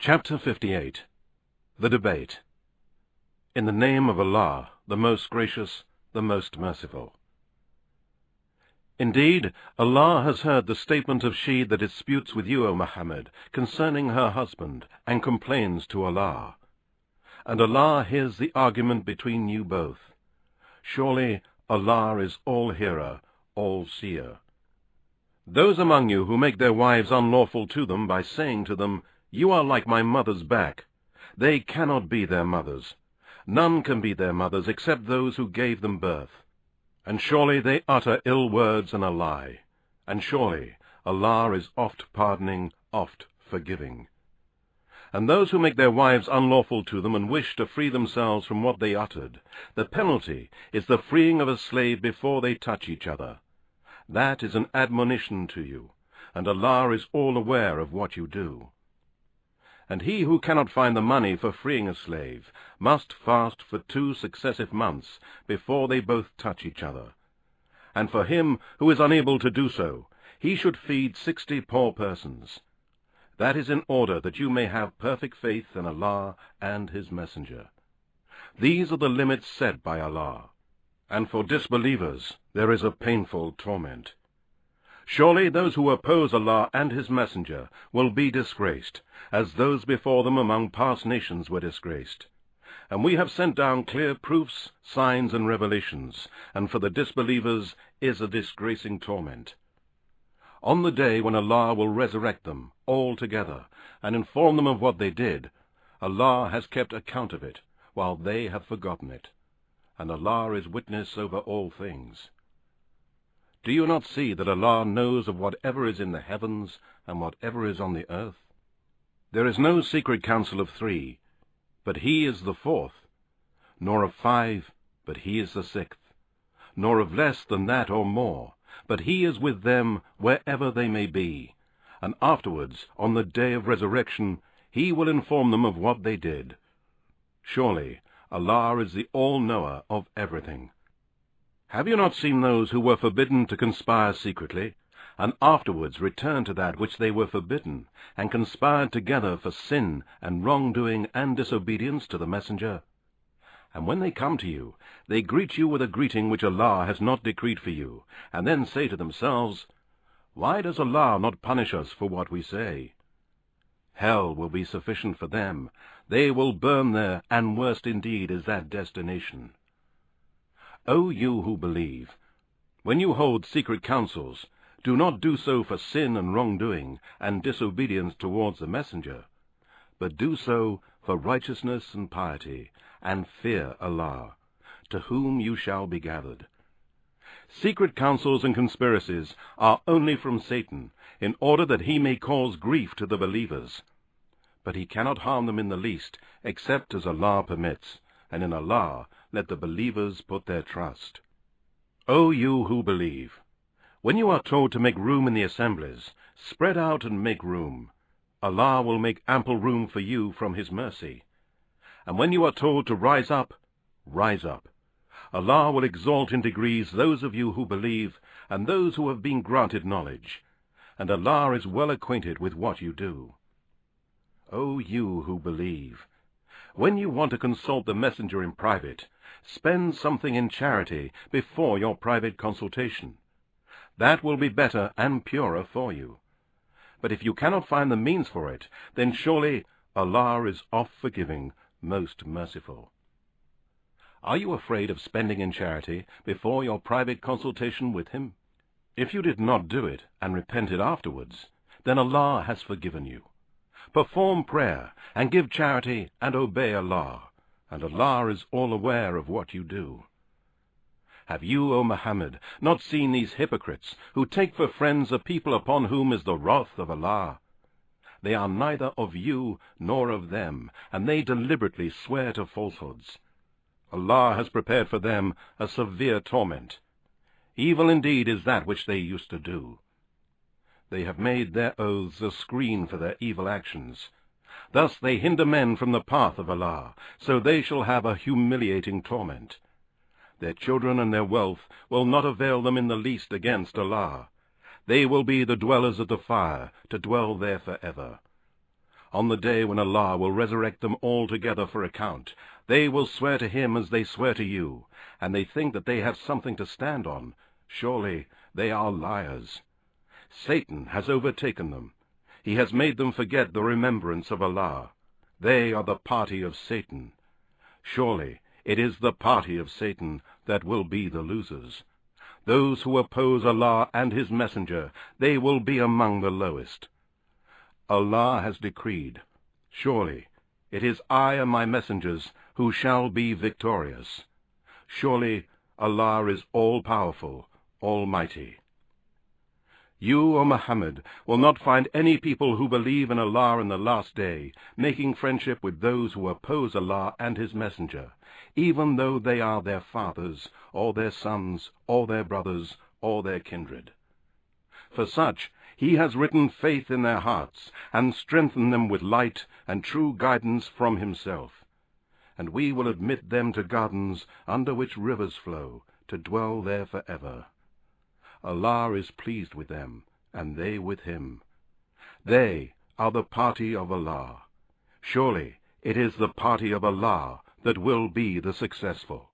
Chapter 58. The Debate. In the name of Allah, the most gracious, the most merciful. Indeed, Allah has heard the statement of she that disputes with you, O Muhammad, concerning her husband, and complains to Allah. And Allah hears the argument between you both. Surely Allah is all-hearer, all-seer. Those among you who make their wives unlawful to them by saying to them, "You are like my mother's back," they cannot be their mothers. None can be their mothers except those who gave them birth. And surely they utter ill words and a lie. And surely Allah is oft pardoning, oft forgiving. And those who make their wives unlawful to them and wish to free themselves from what they uttered, the penalty is the freeing of a slave before they touch each other. That is an admonition to you, and Allah is all aware of what you do. And he who cannot find the money for freeing a slave must fast for 2 successive months before they both touch each other. And for him who is unable to do so, he should feed 60 poor persons. That is in order that you may have perfect faith in Allah and His Messenger. These are the limits set by Allah. And for disbelievers there is a painful torment. Surely those who oppose Allah and His Messenger will be disgraced, as those before them among past nations were disgraced. And we have sent down clear proofs, signs, and revelations, and for the disbelievers is a disgracing torment. On the day when Allah will resurrect them all together, and inform them of what they did, Allah has kept account of it, while they have forgotten it. And Allah is witness over all things. Do you not see that Allah knows of whatever is in the heavens and whatever is on the earth? There is no secret council of 3, but He is the 4th, nor of 5, but He is the 6th, nor of less than that or more, but He is with them wherever they may be, and afterwards, on the day of resurrection, He will inform them of what they did. Surely Allah is the all-knower of everything. Have you not seen those who were forbidden to conspire secretly, and afterwards returned to that which they were forbidden, and conspired together for sin and wrongdoing and disobedience to the Messenger? And when they come to you, they greet you with a greeting which Allah has not decreed for you, and then say to themselves, "Why does Allah not punish us for what we say?" Hell will be sufficient for them. They will burn there, and worst indeed is that destination. O you who believe, when you hold secret councils, do not do so for sin and wrongdoing and disobedience towards the Messenger, but do so for righteousness and piety, and fear Allah, to whom you shall be gathered. Secret councils and conspiracies are only from Satan, in order that he may cause grief to the believers. But he cannot harm them in the least, except as Allah permits, and in Allah let the believers put their trust. O you who believe, when you are told to make room in the assemblies, spread out and make room. Allah will make ample room for you from His mercy. And when you are told to rise up, rise up. Allah will exalt in degrees those of you who believe, and those who have been granted knowledge. And Allah is well acquainted with what you do. O you who believe, when you want to consult the Messenger in private, spend something in charity before your private consultation. That will be better and purer for you. But if you cannot find the means for it, then surely Allah is oft-forgiving, most merciful. Are you afraid of spending in charity before your private consultation with Him? If you did not do it and repented afterwards, then Allah has forgiven you. Perform prayer and give charity and obey Allah, and Allah is all aware of what you do. Have you, O Muhammad, not seen these hypocrites who take for friends a people upon whom is the wrath of Allah? They are neither of you nor of them, and they deliberately swear to falsehoods. Allah has prepared for them a severe torment. Evil indeed is that which they used to do. They have made their oaths a screen for their evil actions. Thus they hinder men from the path of Allah, so they shall have a humiliating torment. Their children and their wealth will not avail them in the least against Allah. They will be the dwellers of the fire, to dwell there forever. On the day when Allah will resurrect them all together for account, they will swear to him as they swear to you, and they think that they have something to stand on. Surely they are liars. Satan has overtaken them. He has made them forget the remembrance of Allah. They are the party of Satan. Surely it is the party of Satan that will be the losers. Those who oppose Allah and his messenger, they will be among the lowest. Allah has decreed, surely it is I and my messengers who shall be victorious. Surely Allah is all-powerful, almighty. You, O Muhammad, will not find any people who believe in Allah in the last day, making friendship with those who oppose Allah and his messenger, even though they are their fathers, or their sons, or their brothers, or their kindred. For such he has written faith in their hearts, and strengthened them with light and true guidance from himself. And we will admit them to gardens under which rivers flow, to dwell there forever. Allah is pleased with them, and they with him. They are the party of Allah. Surely it is the party of Allah that will be the successful.